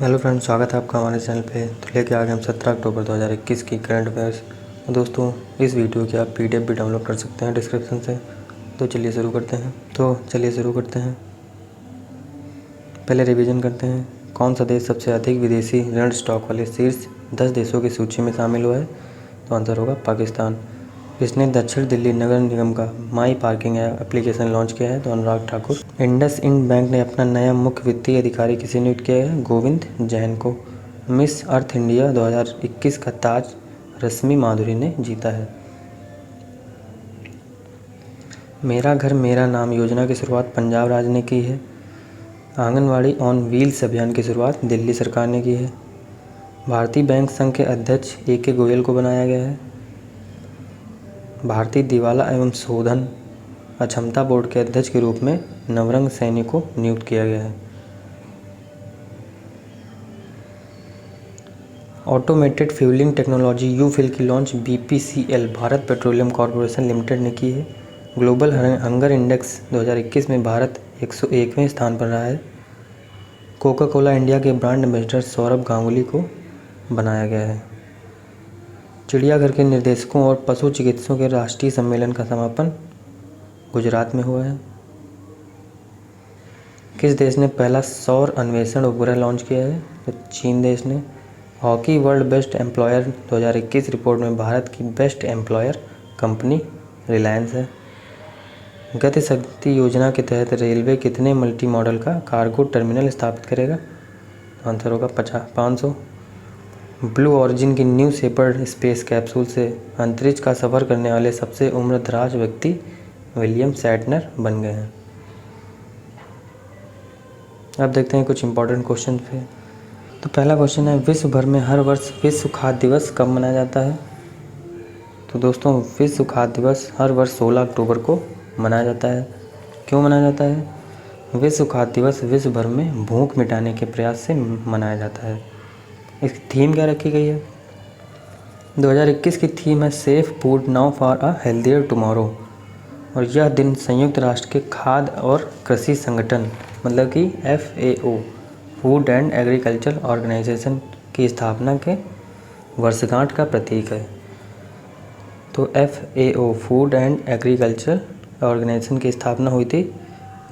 Hello friends, स्वागत है आपका हमारे चैनल पे। तो लेके आ गए हम 17 अक्टूबर 2021 की करंट अफेयर्स। तो दोस्तों, इस वीडियो की आप पीडीएफ भी डाउनलोड कर सकते हैं डिस्क्रिप्शन से। तो चलिए शुरू करते हैं। पहले रिवीजन करते हैं। कौन सा देश सबसे अधिक विदेशी ऋण स्टॉक वाले शीर्ष 10 देशों की सूची में शामिल हुआ है? तो आंसर होगा पाकिस्तान। किसने दक्षिण दिल्ली नगर निगम का माई पार्किंग एप्लीकेशन लॉन्च किया है? तो अनुराग ठाकुर। इंडसइंड बैंक ने अपना नया मुख्य वित्तीय अधिकारी किसे नियुक्त किया है? गोविंद जैन को। मिस अर्थ इंडिया 2021 का ताज रश्मि माधुरी ने जीता है। मेरा घर मेरा नाम योजना की शुरुआत पंजाब राज्य ने की है। आंगनवाड़ी ऑन व्हील्स अभियान की शुरुआत दिल्ली सरकार ने की है। भारतीय बैंक संघ के अध्यक्ष AK गोयल को बनाया गया है। भारतीय दिवाला एवं शोधन अक्षमता बोर्ड के अध्यक्ष के रूप में नवरंग सैनी को नियुक्त किया गया है। ऑटोमेटेड फ्यूलिंग टेक्नोलॉजी यू-फिल की launch BPCL Bharat petroleum corporation limited ने की है। ग्लोबल हंगर इंडेक्स 2021 में भारत 101वें स्थान पर रहा है। कोका कोला इंडिया के ब्रांड एम्बेसडर सौरभ गांगुली को बनाया गया है। चिड़ियाघर के निर्देशकों और पशु चिकित्सकों के राष्ट्रीय सम्मेलन का समापन गुजरात में हुआ है। किस देश ने पहला सौर अन्वेषण उपग्रह लॉन्च किया है? तो चीन देश ने। Hockey world best employer 2021 report में भारत की बेस्ट एम्प्लॉयर कंपनी रिलायंस है। गति शक्ति योजना के तहत रेलवे कितने मल्टी मॉडल का कार्गो टर्मिनल स्थापित करेगा? आंसर होगा 500। ब्लू ऑरिजिन की न्यू शेपर्ड स्पेस कैप्सूल से अंतरिक्ष का सफ़र करने वाले सबसे उम्रदराज व्यक्ति विलियम शैटनर बन गए हैं। अब देखते हैं कुछ इंपॉर्टेंट क्वेश्चन पे। तो पहला क्वेश्चन है, विश्व भर में हर वर्ष विश्व खाद्य दिवस कब मनाया जाता है? तो दोस्तों, विश्व खाद्य दिवस हर वर्ष 16 अक्टूबर को मनाया जाता है। क्यों मनाया जाता है? विश्व खाद्य दिवस विश्व भर में भूख मिटाने के प्रयास से मनाया जाता है। इसकी थीम क्या रखी गई है? 2021 की थीम है safe food now for a healthier tomorrow. और यह दिन संयुक्त राष्ट्र के खाद्य और कृषि संगठन मतलब कि FAO food and agriculture organisation की स्थापना के वर्षगांठ का प्रतीक है। तो FAO food and agriculture organisation की स्थापना हुई थी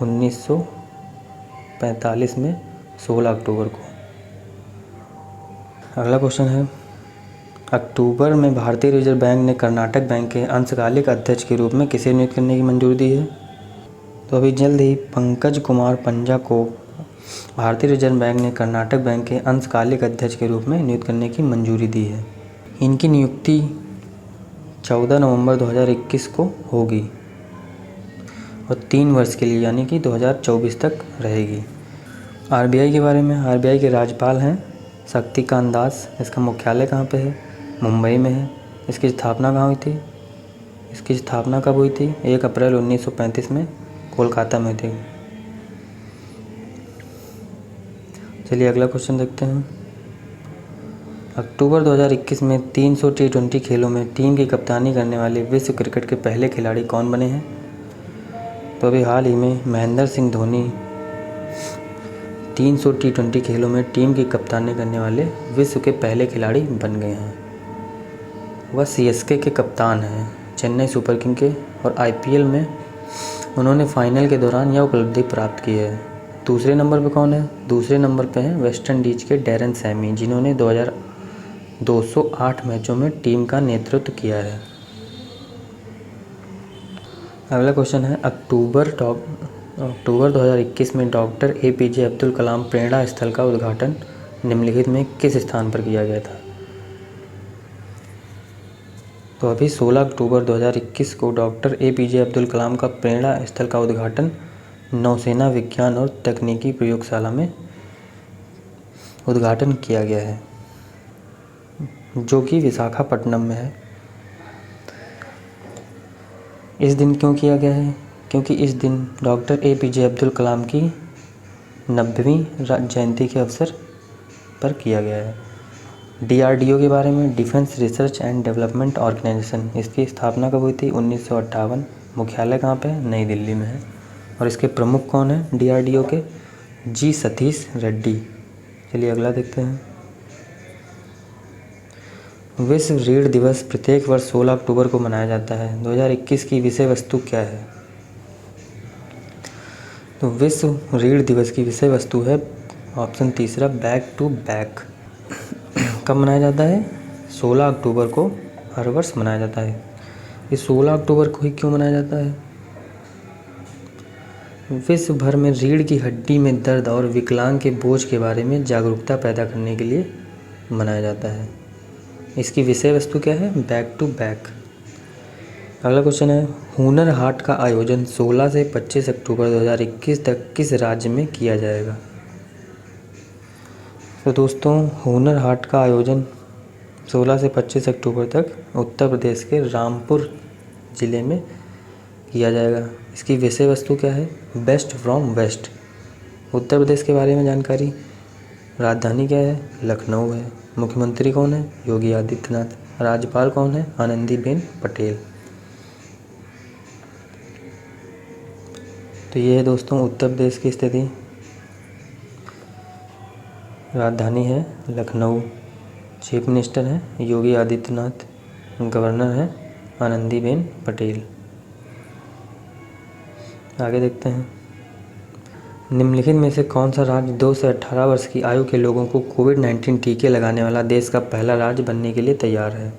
1945 में 16 अक्टूबर को। अगला क्वेश्चन है, अक्टूबर में भारतीय रिजर्व बैंक ने कर्नाटक बैंक के अंशकालिक अध्यक्ष के रूप में किसे नियुक्त करने की मंजूरी दी है? तो अभी जल्द ही पंकज कुमार पंजा को भारतीय रिजर्व बैंक ने कर्नाटक बैंक के अंशकालिक अध्यक्ष के रूप में नियुक्त करने की मंजूरी दी है। इनकी नियुक्ति 14 नवंबर 2021 को होगी और 3 वर्ष के लिए यानी कि 2024 तक रहेगी। RBI के बारे में, RBI के राज्यपाल हैं शक्तिकांत दास। इसका मुख्यालय कहाँ पे है? मुंबई में है। इसकी स्थापना कहाँ हुई थी? इसकी स्थापना कब हुई थी? 1 अप्रैल 1935 में कोलकाता में थी। चलिए अगला क्वेश्चन देखते हैं। अक्टूबर 2021 में 300 T20 खेलों में टीम की कप्तानी करने वाले विश्व क्रिकेट के पहले खिलाड़ी कौन बने हैं? तो अभी हाल ही में महेंद्र सिंह धोनी 300 T20 खेलों में टीम की कप्तानी करने वाले विश्व के पहले खिलाड़ी बन गए हैं। वह CSK के कप्तान हैं, चेन्नई सुपर किंग के, और IPL में उन्होंने फाइनल के दौरान यह उपलब्धि प्राप्त की है। दूसरे नंबर पर कौन है? दूसरे नंबर पर हैं वेस्ट इंडीज के डैरेन सैमी, जिन्होंने 208 मैचों में टीम का नेतृत्व किया है। अगला क्वेश्चन है, अक्टूबर 2021 में डॉक्टर APJ अब्दुल कलाम प्रेरणा स्थल का उद्घाटन निम्नलिखित में किस स्थान पर किया गया था? तो अभी 16 अक्टूबर 2021 को डॉक्टर APJ अब्दुल कलाम का प्रेरणा स्थल का उद्घाटन नौसेना विज्ञान और तकनीकी प्रयोगशाला में उद्घाटन किया गया है, जो कि विशाखापट्टनम में है। इस दिन क्यों किया गया है? क्योंकि इस दिन डॉक्टर APJ अब्दुल कलाम की 90वीं जयंती के अवसर पर किया गया है। DRDO के बारे में, defence research and development organisation, इसकी स्थापना कब हुई थी? 1958। मुख्यालय कहाँ पे है? नई दिल्ली में है। और इसके प्रमुख कौन है DRDO के? G सतीश रेड्डी। चलिए अगला देखते हैं। विश्व रीढ़ दिवस प्रत्येक वर्ष 16 अक्टूबर को मनाया जाता है। 2021 की विषय वस्तु क्या है? तो विश्व रीढ़ दिवस की विषय वस्तु है ऑप्शन तीसरा, बैक टू बैक। कब मनाया जाता है? 16 अक्टूबर को हर वर्ष मनाया जाता है। ये 16 अक्टूबर को ही क्यों मनाया जाता है? विश्व भर में रीढ़ की हड्डी में दर्द और विकलांग के बोझ के बारे में जागरूकता पैदा करने के लिए मनाया जाता है। इसकी विषय वस्तु क्या है? Back to back. अगला क्वेश्चन है, हुनर हाट का आयोजन 16 से 25 अक्टूबर 2021 तक किस राज्य में किया जाएगा? तो दोस्तों, हुनर हाट का आयोजन 16 से 25 अक्टूबर तक उत्तर प्रदेश के रामपुर ज़िले में किया जाएगा। इसकी विषय वस्तु क्या है? Best from waste. Uttar Pradesh के बारे में जानकारी। राजधानी क्या है? लखनऊ है। मुख्यमंत्री कौन है? योगी आदित्यनाथ। राज्यपाल कौन है? आनंदीबेन पटेल। तो ये है दोस्तों उत्तर प्रदेश की स्थिति। राजधानी है लखनऊ, चीफ मिनिस्टर है योगी आदित्यनाथ, गवर्नर है आनंदीबेन पटेल। आगे देखते हैं, निम्नलिखित में से कौन सा राज्य 2 से 18 वर्ष की आयु के लोगों को कोविड-19 टीके लगाने वाला देश का पहला राज्य बनने के लिए तैयार है?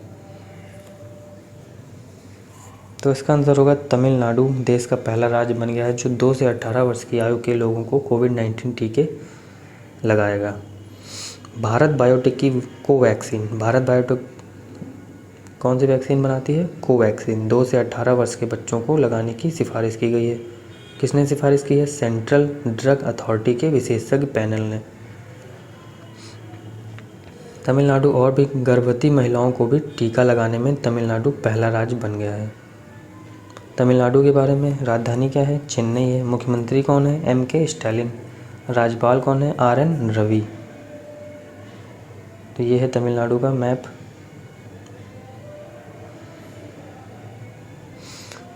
तो इसका आंसर होगा तमिलनाडु देश का पहला राज्य बन गया है जो 2 से 18 वर्ष की आयु के लोगों को कोविड-19 टीके लगाएगा। भारत बायोटेक की कोवैक्सीन, भारत बायोटेक कौन सी वैक्सीन बनाती है? कोवैक्सीन 2 से 18 वर्ष के बच्चों को लगाने की सिफारिश की गई है। किसने सिफारिश की है? सेंट्रल ड्रग अथॉरिटी के विशेषज्ञ पैनल ने। तमिलनाडु और भी गर्भवती महिलाओं को भी टीका लगाने में तमिलनाडु पहला राज्य बन गया है। तमिलनाडु के बारे में, राजधानी क्या है? चेन्नई है। मुख्यमंत्री कौन है? MK Stalin. राज्यपाल कौन है? RN रवि। तो ये है तमिलनाडु का मैप।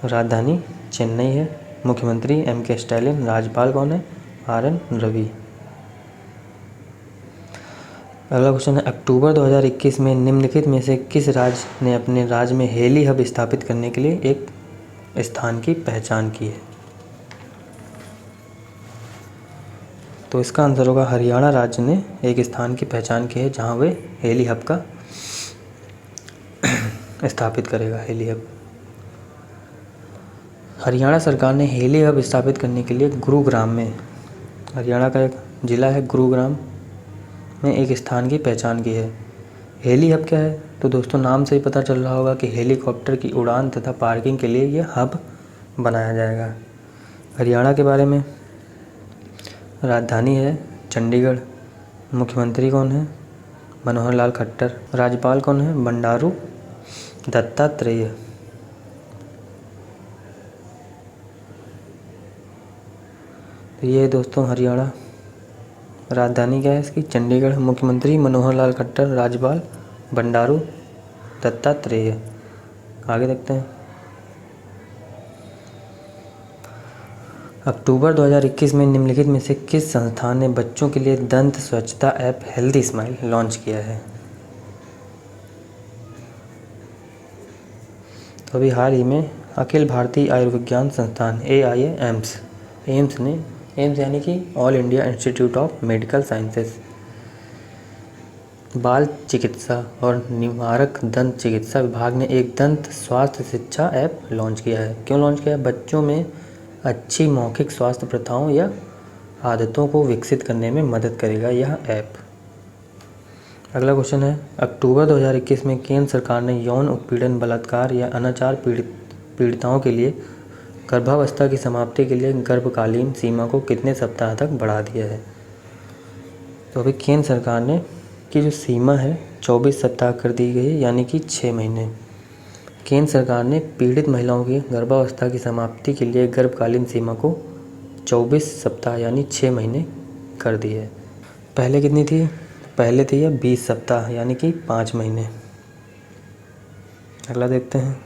राजधानी चेन्नई है, मुख्यमंत्री MK स्टालिन, राज्यपाल कौन है? RN रवि। अगला क्वेश्चन है, अक्टूबर 2021 में निम्नलिखित में से किस राज्य ने अपने राज्य में हेली हब स्थापित करने के लिए एक स्थान की पहचान की है? तो इसका आंसर होगा हरियाणा राज्य ने एक स्थान की पहचान की है जहां वे हेली हब का स्थापित करेगा। हेली हब, हरियाणा सरकार ने हेली हब स्थापित करने के लिए गुरुग्राम में, हरियाणा का एक ज़िला है गुरुग्राम में, एक स्थान की पहचान की है। हेली हब क्या है? तो दोस्तों नाम से ही पता चल रहा होगा कि हेलीकॉप्टर की उड़ान तथा पार्किंग के लिए यह हब बनाया जाएगा। हरियाणा के बारे में, राजधानी है चंडीगढ़, मुख्यमंत्री कौन है? मनोहर लाल खट्टर। राज्यपाल कौन है? बंडारू दत्तात्रेय। तो ये है दोस्तों हरियाणा, राजधानी क्या है इसकी? चंडीगढ़, मुख्यमंत्री मनोहर लाल खट्टर, राज्यपाल बंडारू दत्तात्रेय। आगे देखते हैं, अक्टूबर 2021 में निम्नलिखित में से किस संस्थान ने बच्चों के लिए दंत स्वच्छता ऐप हेल्दी स्माइल लॉन्च किया है? तो अभी हाल ही में अखिल भारतीय आयुर्विज्ञान संस्थान एम्स ने, एम्स यानी कि all India institute of medical sciences, बाल चिकित्सा और निवारक दंत चिकित्सा विभाग ने एक दंत स्वास्थ्य शिक्षा ऐप लॉन्च किया है। क्यों लॉन्च किया है? बच्चों में अच्छी मौखिक स्वास्थ्य प्रथाओं या आदतों को विकसित करने में मदद करेगा यह ऐप। अगला क्वेश्चन है, अक्टूबर 2021 में केंद्र सरकार ने यौन उत्पीड़न, बलात्कार या अनाचार पीड़िताओं के लिए गर्भावस्था की समाप्ति के लिए गर्भकालीन सीमा को कितने सप्ताह तक बढ़ा दिया है? तो अभी केंद्र सरकार ने की जो सीमा है 24 सप्ताह कर दी गई है, यानी कि 6 महीने। केंद्र सरकार ने पीड़ित महिलाओं की गर्भावस्था की समाप्ति के लिए गर्भकालीन सीमा को 24 सप्ताह यानी 6 महीने कर दी है। पहले कितनी थी? पहले थी यह 20 सप्ताह यानी कि 5 महीने। अगला देखते हैं,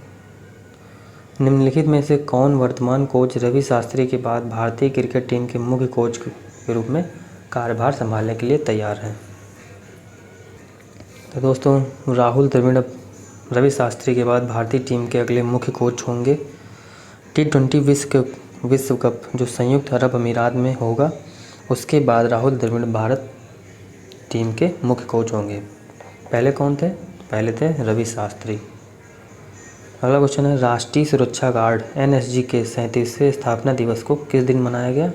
निम्नलिखित में से कौन वर्तमान कोच रवि शास्त्री के बाद भारतीय क्रिकेट टीम के मुख्य कोच के रूप में कार्यभार संभालने के लिए तैयार हैं। तो दोस्तों राहुल द्रविड़ अब रवि शास्त्री के बाद भारतीय टीम के अगले मुख्य कोच होंगे। T20 विश्व कप जो संयुक्त अरब अमीरात में होगा, उसके बाद राहुल द्रविड़ भारत टीम के मुख्य कोच होंगे। पहले कौन थे? पहले थे रवि शास्त्री। अगला क्वेश्चन है, राष्ट्रीय सुरक्षा गार्ड NSG के 37वें स्थापना दिवस को किस दिन मनाया गया?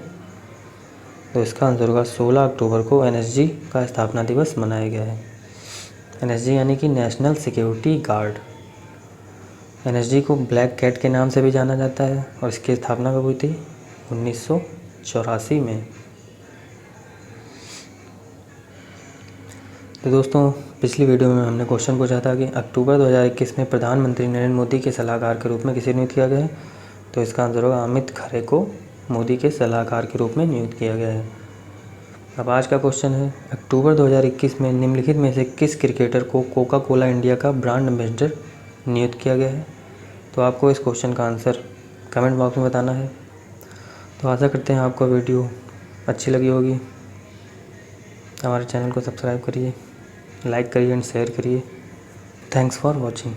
तो इसका आंसर होगा 16 अक्टूबर को NSG का स्थापना दिवस मनाया गया है। NSG यानी कि नेशनल सिक्योरिटी गार्ड। NSG को ब्लैक कैट के नाम से भी जाना जाता है और इसकी स्थापना कब हुई थी? 1984 में। तो दोस्तों पिछली वीडियो में हमने क्वेश्चन पूछा था कि अक्टूबर 2021 में प्रधानमंत्री नरेंद्र मोदी के सलाहकार के रूप में किसे नियुक्त किया गया है? तो इसका आंसर होगा अमित खरे को मोदी के सलाहकार के रूप में नियुक्त किया गया है। अब आज का क्वेश्चन है, अक्टूबर 2021 में निम्नलिखित में से किस क्रिकेटर को कोका कोला इंडिया का ब्रांड एम्बेसडर नियुक्त किया गया है? तो आपको इस क्वेश्चन का आंसर कमेंट बॉक्स में बताना है। तो आशा करते हैं आपको वीडियो अच्छी लगी होगी। हमारे चैनल को सब्सक्राइब करिए, लाइक करिए एंड शेयर करिए। Thanks for watching.